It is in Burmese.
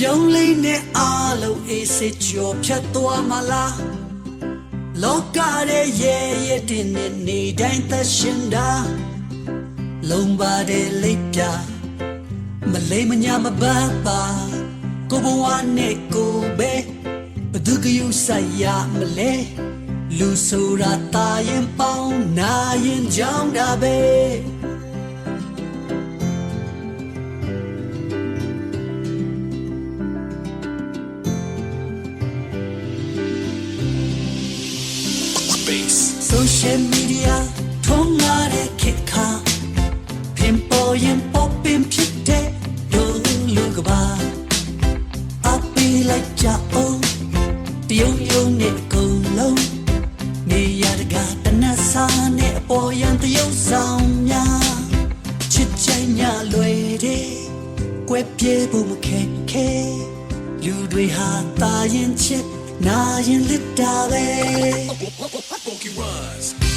ပြောင်းလဲနေအားလုံးအေးစစ်ကျော်ဖြတ်သွားမလားလောကရဲ့ရဲ့တင်နေတိုင်းသက်ရှင်တာလုံးပါတဲ့လိပ်ပြမလိမ့်မညာမပန်းပါကိုဘဝနဲ့ကိုပဲဘသူကယူဆိုင်ရမလဲလူဆိုတာတာရင်ပေါင်းနာရင်ကြောင်းတာပဲSocial media ထုံးလာတဲ့ခေတ်ခါပင်ပေါ်ရင်ပေါ်ပင်ဖြစ်တဲ့လူကပါအပီလိုက်ကြအောင်တယုံယုံနဲ့ကုန်လုံးနေရတကတနတ်စာနဲ့အပေါ်ရန်တယုံဆောင်များချစ်ချိုင်ညာလွယ်တဲ့ကွယ်ပြေဖို့မခဲခဲလူတွေဟာတာရင်ချစ်နာရင်လစ်တာပဲFunky Runs